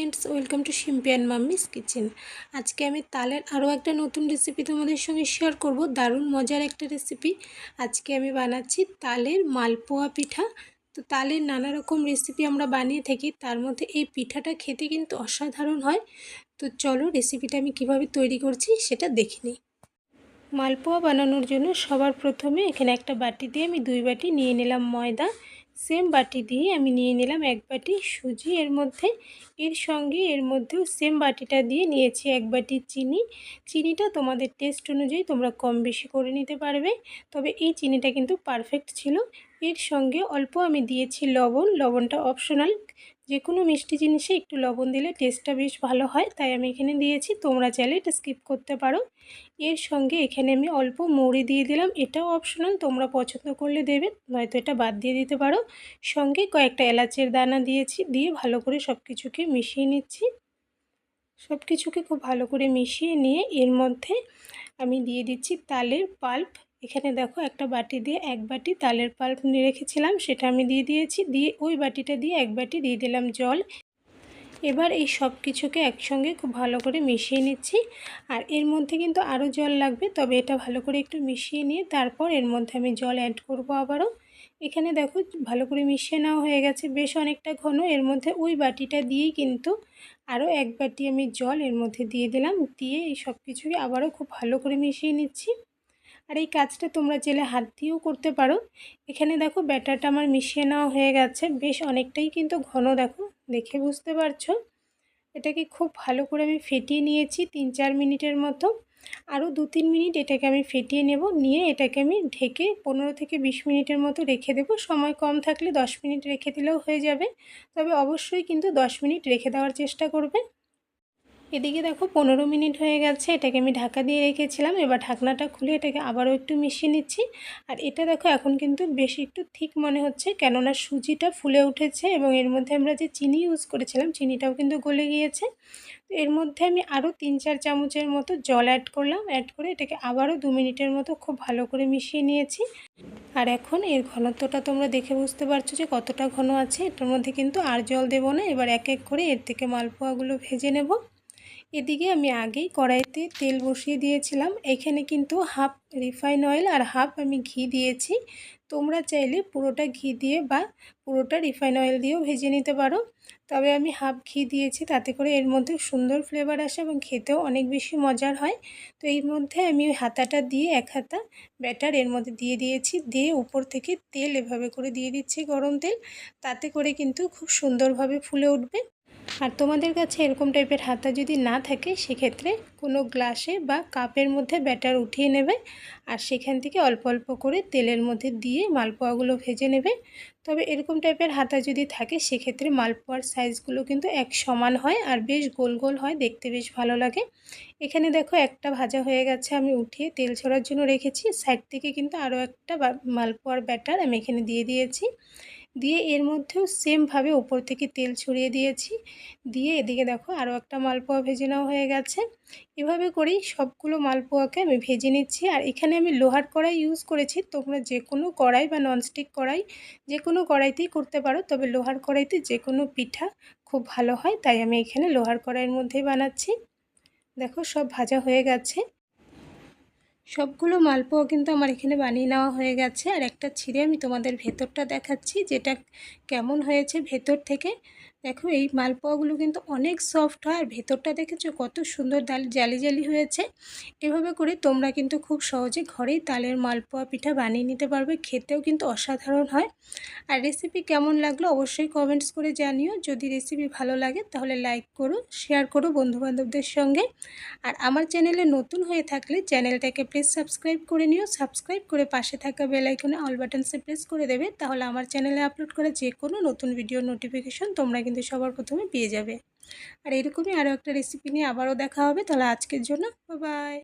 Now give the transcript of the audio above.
Friends welcome to Shimpi and mummy's kitchen. आज के आमी तालेर आरो एक नतून रेसिपि तोमादेर संगे शेयर करब। दारुण मजार एक रेसिपि। आज के आमी बानाच्छि तालेर मालपोया पिठा। तो तालेर नाना रकम रेसिपि आमरा बानिये थाकि, तार मध्य एई पिठाटा खेते किन्तु असाधारण हय। तो चलो रेसिपिटा आमी किभाबे तैरि करछि सेटा देखे निই। मालपोया बानानोर जोन्नो सबार प्रथमे एखाने एकटा बाटी दिये आमी 2 बाटी निये निलाम मयदा। सेम बाटी दिए आमी निये निलाम 1 बाटी सुजी एर मध्य। एर संगे एर मध्येও सेम बाटीटा दिए निয়েছি 1 बाटी चिनी। चिनिटा तोमादेर टेस्ट अनुयायी तोमरा कम बेशी करे निते पारबे, तबे এই চিনিটা কিন্তু পারফেক্ট ছিল। এর সঙ্গে অল্প আমি দিয়েছি লবণ। লবণটা অপশনাল, যে কোনো মিষ্টি জিনিসে একটু লবণ দিলে টেস্টটা বেশ ভালো হয়, তাই আমি এখানে দিয়েছি। তোমরা চাইলে এটা স্কিপ করতে পারো। এর সঙ্গে এখানে আমি অল্প মৌরি দিয়ে দিলাম, এটাও অপশনাল, তোমরা পছন্দ করলে দেবে, নয়তো এটা বাদ দিয়ে দিতে পারো। সঙ্গে কয়েকটা এলাচের দানা দিয়েছি, দিয়ে ভালো করে সব কিছুকে মিশিয়ে নিচ্ছি। সব কিছুকে খুব ভালো করে মিশিয়ে নিয়ে এর মধ্যে আমি দিয়ে দিচ্ছি তালের পাল্প। এখানে দেখো একটা বাটি দিয়ে 1 বাটি তালের পাল্প নিয়ে রেখেছিলাম, সেটা আমি দিয়ে দিয়েছি। দিয়ে ওই বাটিটা দিয়ে 1 বাটি দিয়ে দিলাম জল। এবার এই সব কিছুকে একসঙ্গে খুব ভালো করে মিশিয়ে নিচ্ছি। আর এর মধ্যে কিন্তু আরও জল লাগবে, তবে এটা ভালো করে একটু মিশিয়ে নিয়ে তারপর এর মধ্যে আমি জল অ্যাড করব আবারও। এখানে দেখো ভালো করে মিশিয়ে নেওয়া হয়ে গেছে, বেশ অনেকটা ঘন। এর মধ্যে ওই বাটিটা দিয়েই কিন্তু আরও 1 বাটি আমি জল এর মধ্যে দিয়ে দিলাম। দিয়ে এই সব কিছুকে আবারও খুব ভালো করে মিশিয়ে নিচ্ছি। আর এই কাজটা তোমরা চাইলে হাত দিয়েও করতে পারো। এখানে দেখো ব্যাটারটা আমার মিশিয়ে নেওয়া হয়ে গেছে, বেশ অনেকটাই কিন্তু ঘন, দেখো দেখে বুঝতে পারছো। এটাকে খুব ভালো করে আমি ফেটিয়ে নিয়েছি 3-4 মিনিটের মতো। আরও 2-3 মিনিট এটাকে আমি ফেটিয়ে নেব। নিয়ে এটাকে আমি ঢেকে 15 থেকে 20 মিনিটের মতো রেখে দেব। সময় কম থাকলে 10 মিনিট রেখে দিলেও হয়ে যাবে, তবে অবশ্যই কিন্তু 10 মিনিট রেখে দেওয়ার চেষ্টা করবে। এদিকে দেখো 15 মিনিট হয়ে গেছে, এটাকে আমি ঢাকা দিয়ে রেখেছিলাম। এবার ঢাকনাটা খুলে এটাকে আবারও একটু মিশিয়ে নিচ্ছি। আর এটা দেখো এখন কিন্তু বেশি একটু ঠিক মনে হচ্ছে, কেননা সুজিটা ফুলে উঠেছে এবং এর মধ্যে আমরা যে চিনি ইউজ করেছিলাম চিনিটাও কিন্তু গলে গিয়েছে। তো এর মধ্যে আমি আরও 3-4 চামচের মতো জল অ্যাড করলাম। অ্যাড করে এটাকে আবারও 2 মিনিটের মতো খুব ভালো করে মিশিয়ে নিয়েছি। আর এখন এর ঘনত্বটা তোমরা দেখে বুঝতে পারছো যে কতটা ঘন আছে। এটার মধ্যে কিন্তু আর জল দেব না। এবার এক এক করে এর থেকে মালপোয়াগুলো ভেজে নেব। এদিকে আমি আগেই কড়াইতে তেল বসিয়ে দিয়েছিলাম। এখানে কিন্তু হাফ রিফাইন অয়েল আর হাফ আমি ঘি দিয়েছি। তোমরা চাইলে পুরোটা ঘি দিয়ে বা পুরোটা রিফাইন অয়েল দিয়েও ভেজে নিতে পারো, তবে আমি হাফ ঘি দিয়েছি, তাতে করে এর মধ্যে সুন্দর ফ্লেভার আসে এবং খেতেও অনেক বেশি মজার হয়। তো এর মধ্যে আমি ওই হাতাটা দিয়ে 1 হাতা ব্যাটার এর মধ্যে দিয়ে দিয়েছি। দিয়ে উপর থেকে তেল এভাবে করে দিয়ে দিচ্ছি, গরম তেল, তাতে করে কিন্তু খুব সুন্দরভাবে ফুলে উঠবে। আর তোমাদের কাছে এরকম টাইপের হাতা যদি না থাকে, সেক্ষেত্রে কোনো গ্লাসে বা কাপের মধ্যে ব্যাটার উঠিয়ে নেবে আর সেখান থেকে অল্প অল্প করে তেলের মধ্যে দিয়ে মালপোয়াগুলো ভেজে নেবে। তবে এরকম টাইপের হাতা যদি থাকে, সেক্ষেত্রে মালপোয়ার সাইজগুলো কিন্তু এক সমান হয় আর বেশ গোল গোল হয়, দেখতে বেশ ভালো লাগে। এখানে দেখো একটা ভাজা হয়ে গেছে, আমি উঠিয়ে তেল ছড়ার জন্য রেখেছি। সাইড থেকে কিন্তু আরও একটা মালপোয়ার ব্যাটার আমি এখানে দিয়ে দিয়েছি। দিয়ে এর মধ্যেও সেমভাবে উপর থেকে তেল ছড়িয়ে দিয়েছি। দিয়ে এদিকে দেখো আরও একটা মালপোয়া ভেজে নেওয়া হয়ে গেছে। এভাবে করেই সবগুলো মালপোয়াকে আমি ভেজে নিচ্ছি। আর এখানে আমি লোহার কড়াই ইউজ করেছি, তোমরা যে কোনো কড়াই বা ননস্টিক কড়াই যে কোনো কড়াইতেই করতে পারো, তবে লোহার কড়াইতে যে কোনো পিঠা খুব ভালো হয়, তাই আমি এখানে লোহার কড়াইয়ের মধ্যেই বানাচ্ছি। দেখো সব ভাজা হয়ে গেছে। সবগুলো মালপোয়া কিন্তু আমার এখানে বানিয়ে নেওয়া হয়ে গেছে। আর একটা ছিঁড়ে আমি তোমাদের ভেতরটা দেখাচ্ছি, যেটা কেমন হয়েছে ভেতর থেকে। দেখো এই মালপোয়াগুলো কিন্তু অনেক সফট হয়, আর ভেতরটা দেখেছো কত সুন্দর জালি জালি হয়েছে। এভাবে করে তোমরা কিন্তু খুব সহজে ঘরেই তালের মালপোয়া পিঠা বানিয়ে নিতে পারবে, খেতেও কিন্তু অসাধারণ হয়। আর রেসিপি কেমন লাগলো অবশ্যই কমেন্টস করে জানিও। যদি রেসিপি ভালো লাগে তাহলে লাইক করো, শেয়ার করো বন্ধুবান্ধবদের সঙ্গে। আর আমার চ্যানেলে নতুন হয়ে থাকলে চ্যানেলটাকে প্লিজ সাবস্ক্রাইব করে নিও। সাবস্ক্রাইব করে পাশে থাকা বেল আইকনে অল বাটনসে প্রেস করে দেবে, তাহলে আমার চ্যানেলে আপলোড করা যে কোনো নতুন ভিডিওর নোটিফিকেশন তোমরা কিন্তু সবার প্রথমে পেয়ে যাবে। আর এরকমই আরও একটা রেসিপি নিয়ে আবারও দেখা হবে। তাহলে আজকের জন্য বাই বাই।